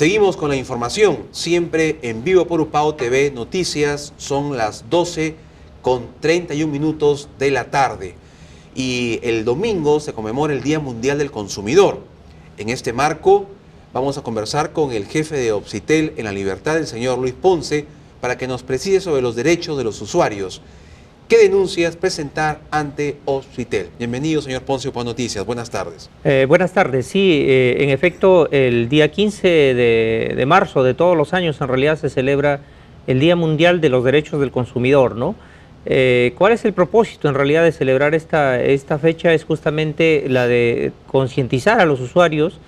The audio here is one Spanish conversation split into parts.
Seguimos con la información, siempre en vivo por UPAO TV Noticias. Son las 12:31 de la tarde y el domingo se conmemora el Día Mundial del Consumidor. En este marco vamos a conversar con el jefe de Opsitel en La Libertad, el señor Luis Ponce, para que nos precise sobre los derechos de los usuarios. ¿Qué denuncias presentar ante Opsitel? Bienvenido, señor Ponce, UPAO Noticias. Buenas tardes. Buenas tardes. Sí, en efecto, el día 15 de marzo de todos los años en realidad se celebra el Día Mundial de los Derechos del Consumidor, ¿no? ¿Cuál es el propósito en realidad de celebrar esta fecha? Es justamente la de concientizar a los usuarios,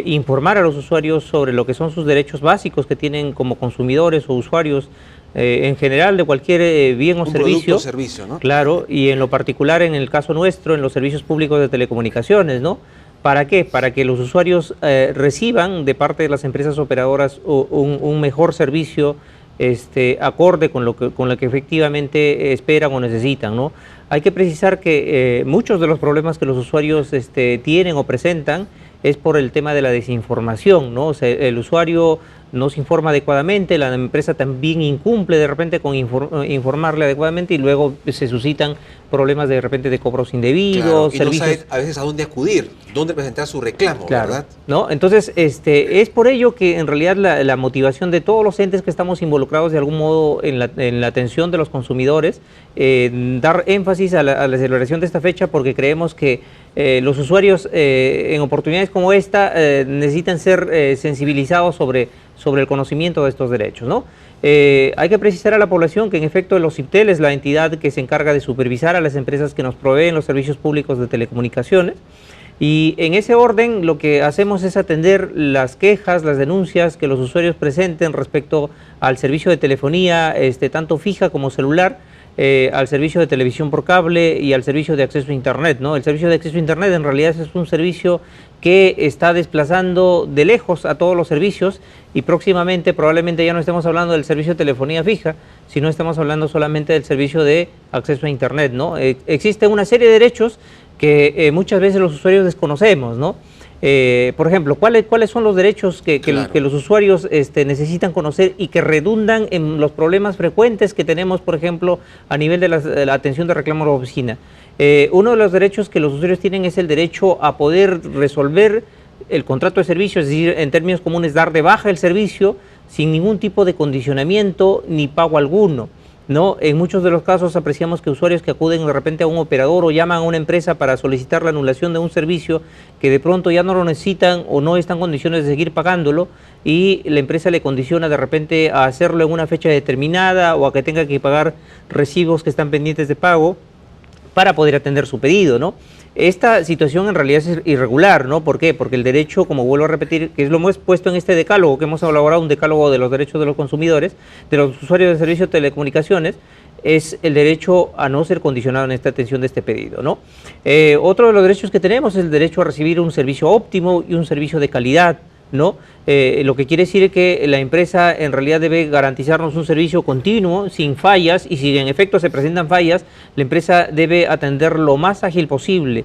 informar a los usuarios sobre lo que son sus derechos básicos que tienen como consumidores o usuarios en general de cualquier bien o servicio. Un servicio, ¿no? Claro, y en lo particular en el caso nuestro, en los servicios públicos de telecomunicaciones, ¿no? ¿Para qué? Para que los usuarios reciban de parte de las empresas operadoras un mejor servicio acorde con lo que efectivamente esperan o necesitan, ¿no? Hay que precisar que muchos de los problemas que los usuarios tienen o presentan es por el tema de la desinformación, ¿no? O sea, el usuario no se informa adecuadamente, la empresa también incumple de repente con informarle adecuadamente y luego se suscitan problemas de repente de cobros indebidos, claro, y servicios. no sabe a veces a dónde acudir, dónde presentar su reclamo, claro, ¿verdad? ¿No? Entonces, es por ello que en realidad la motivación de todos los entes que estamos involucrados de algún modo en la atención de los consumidores, dar énfasis a la celebración de esta fecha porque creemos que los usuarios en oportunidades como esta necesitan ser sensibilizados sobre el conocimiento de estos derechos, ¿no? Hay que precisar a la población que en efecto el Opsitel es la entidad que se encarga de supervisar a las empresas que nos proveen los servicios públicos de telecomunicaciones y en ese orden lo que hacemos es atender las quejas, las denuncias que los usuarios presenten respecto al servicio de telefonía, tanto fija como celular, al servicio de televisión por cable y al servicio de acceso a Internet, ¿no? El servicio de acceso a Internet en realidad es un servicio que está desplazando de lejos a todos los servicios y próximamente probablemente ya no estemos hablando del servicio de telefonía fija, sino estamos hablando solamente del servicio de acceso a Internet, ¿no? Existe una serie de derechos que muchas veces los usuarios desconocemos, ¿no? Por ejemplo, ¿cuáles son los derechos que los usuarios necesitan conocer y que redundan en los problemas frecuentes que tenemos, por ejemplo, a nivel de la atención de reclamo a la oficina? Uno de los derechos que los usuarios tienen es el derecho a poder resolver el contrato de servicio, es decir, en términos comunes, dar de baja el servicio sin ningún tipo de condicionamiento ni pago alguno, ¿no? En muchos de los casos apreciamos que usuarios que acuden de repente a un operador o llaman a una empresa para solicitar la anulación de un servicio que de pronto ya no lo necesitan o no están en condiciones de seguir pagándolo y la empresa le condiciona de repente a hacerlo en una fecha determinada o a que tenga que pagar recibos que están pendientes de pago para poder atender su pedido, ¿no? Esta situación en realidad es irregular, ¿no? ¿Por qué? Porque el derecho, como vuelvo a repetir, que es lo hemos puesto en este decálogo, que hemos elaborado un decálogo de los derechos de los consumidores, de los usuarios de servicios de telecomunicaciones, es el derecho a no ser condicionado en esta atención de este pedido, ¿no? Otro de los derechos que tenemos es el derecho a recibir un servicio óptimo y un servicio de calidad, ¿no? Lo que quiere decir que la empresa en realidad debe garantizarnos un servicio continuo, sin fallas, y si en efecto se presentan fallas, la empresa debe atender lo más ágil posible.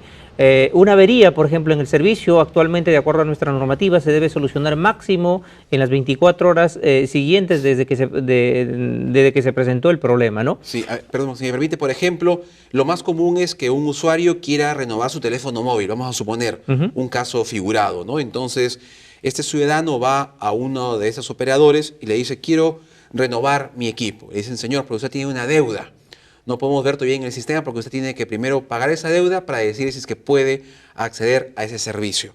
Una avería, por ejemplo, en el servicio, actualmente, de acuerdo a nuestra normativa, se debe solucionar máximo en las 24 horas siguientes desde que se presentó el problema, ¿no? Sí, perdón, si me permite, por ejemplo, lo más común es que un usuario quiera renovar su teléfono móvil, vamos a suponer un caso figurado, ¿no? Entonces, este ciudadano va a uno de esos operadores y le dice, quiero renovar mi equipo. Le dicen, señor, pero usted tiene una deuda. No podemos ver todavía en el sistema porque usted tiene que primero pagar esa deuda para decir si es que puede acceder a ese servicio.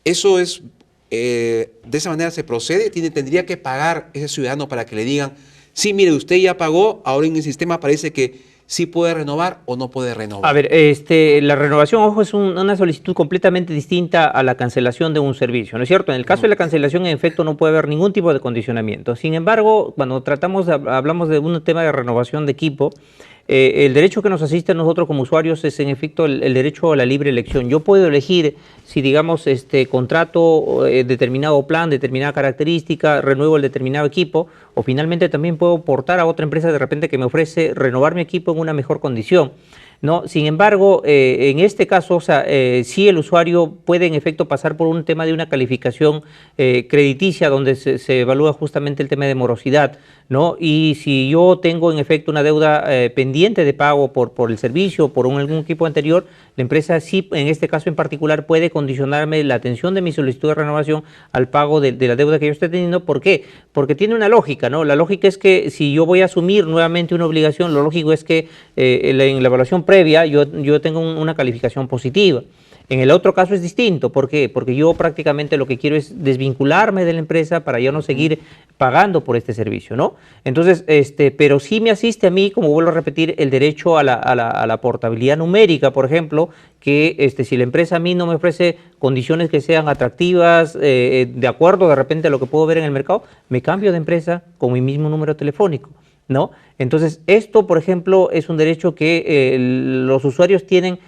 Eso es, de esa manera se procede, tendría que pagar ese ciudadano para que le digan, sí, mire, usted ya pagó, ahora en el sistema parece que sí puede renovar o no puede renovar. A ver, la renovación, ojo, es una solicitud completamente distinta a la cancelación de un servicio, ¿no es cierto? En el caso de la cancelación, en efecto, no puede haber ningún tipo de condicionamiento. Sin embargo, cuando hablamos de un tema de renovación de equipo, el derecho que nos asiste a nosotros como usuarios es en efecto el derecho a la libre elección. Yo puedo elegir si, digamos, contrato determinado plan, determinada característica, renuevo el determinado equipo, o finalmente también puedo portar a otra empresa de repente que me ofrece renovar mi equipo en una mejor condición. ¿no? Sin embargo, en este caso, o sea, sí el usuario puede en efecto pasar por un tema de una calificación crediticia donde se evalúa justamente el tema de morosidad, ¿no? Y si yo tengo en efecto una deuda pendiente de pago por el servicio, por algún equipo anterior, la empresa sí, en este caso en particular, puede condicionarme la atención de mi solicitud de renovación al pago de la deuda que yo esté teniendo. ¿Por qué? Porque tiene una lógica, ¿no? La lógica es que si yo voy a asumir nuevamente una obligación, lo lógico es que en la evaluación previa yo tengo una calificación positiva. En el otro caso es distinto. ¿Por qué? Porque yo prácticamente lo que quiero es desvincularme de la empresa para ya no seguir pagando por este servicio, ¿no? Entonces, pero sí me asiste a mí, como vuelvo a repetir, el derecho a la portabilidad numérica, por ejemplo, que si la empresa a mí no me ofrece condiciones que sean atractivas, de acuerdo de repente a lo que puedo ver en el mercado, me cambio de empresa con mi mismo número telefónico, ¿no? Entonces, esto, por ejemplo, es un derecho que los usuarios tienen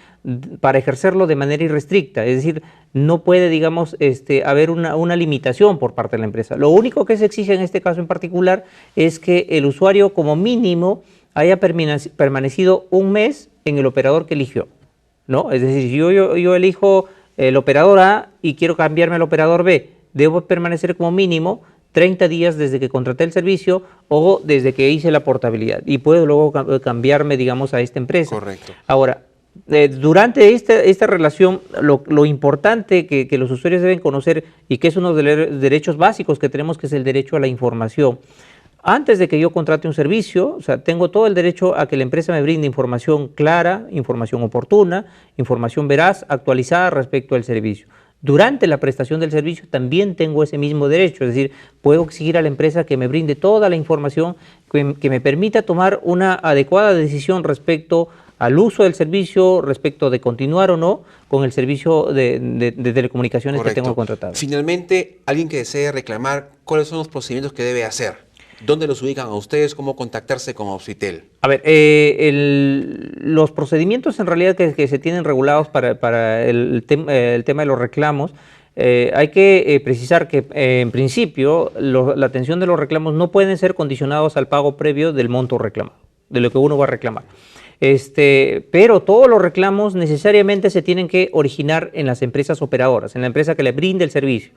para ejercerlo de manera irrestricta, es decir, no puede, digamos, haber una limitación por parte de la empresa. Lo único que se exige en este caso en particular es que el usuario como mínimo haya permanecido un mes en el operador que eligió, ¿no? Es decir, si yo elijo el operador A y quiero cambiarme al operador B, debo permanecer como mínimo 30 días desde que contraté el servicio o desde que hice la portabilidad y puedo luego cambiarme, digamos, a esta empresa. Correcto. Ahora, durante esta relación, lo importante que los usuarios deben conocer y que es uno de los derechos básicos que tenemos, que es el derecho a la información. Antes de que yo contrate un servicio, o sea, tengo todo el derecho a que la empresa me brinde información clara, información oportuna, información veraz, actualizada respecto al servicio. Durante la prestación del servicio también tengo ese mismo derecho, es decir, puedo exigir a la empresa que me brinde toda la información que me permita tomar una adecuada decisión respecto al uso del servicio, respecto de continuar o no con el servicio de telecomunicaciones. Correcto. Que tengo contratado. Finalmente, alguien que desee reclamar, ¿cuáles son los procedimientos que debe hacer? ¿Dónde los ubican a ustedes? ¿Cómo contactarse con Opsitel? A ver, los procedimientos en realidad que se tienen regulados para el tema de los reclamos, hay que precisar que en principio la atención de los reclamos no pueden ser condicionados al pago previo del monto reclamado, de lo que uno va a reclamar. Pero todos los reclamos necesariamente se tienen que originar en las empresas operadoras, en la empresa que le brinde el servicio.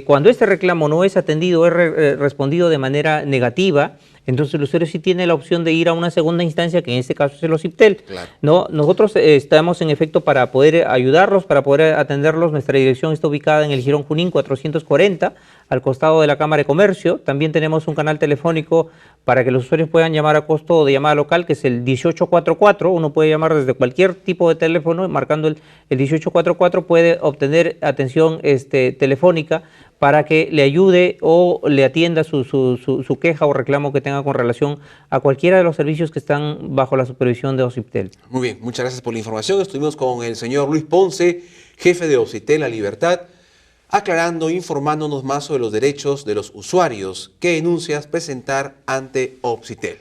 Cuando este reclamo no es atendido, es respondido de manera negativa, entonces el usuario sí tiene la opción de ir a una segunda instancia, que en este caso es el Opsitel. Claro. ¿No? Nosotros estamos en efecto para poder ayudarlos, para poder atenderlos. Nuestra dirección está ubicada en el Jirón Junín 440, al costado de la Cámara de Comercio. También tenemos un canal telefónico para que los usuarios puedan llamar a costo de llamada local, que es el 1844. Uno puede llamar desde cualquier tipo de teléfono, marcando el 1844, puede obtener atención telefónica para que le ayude o le atienda su queja o reclamo que tenga con relación a cualquiera de los servicios que están bajo la supervisión de Opsitel. Muy bien, muchas gracias por la información. Estuvimos con el señor Luis Ponce, jefe de Opsitel La Libertad, aclarando, informándonos más sobre los derechos de los usuarios. ¿Qué denuncias presentar ante Opsitel?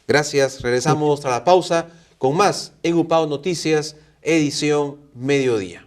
Gracias, regresamos tras la pausa con más en UPAO Noticias, edición mediodía.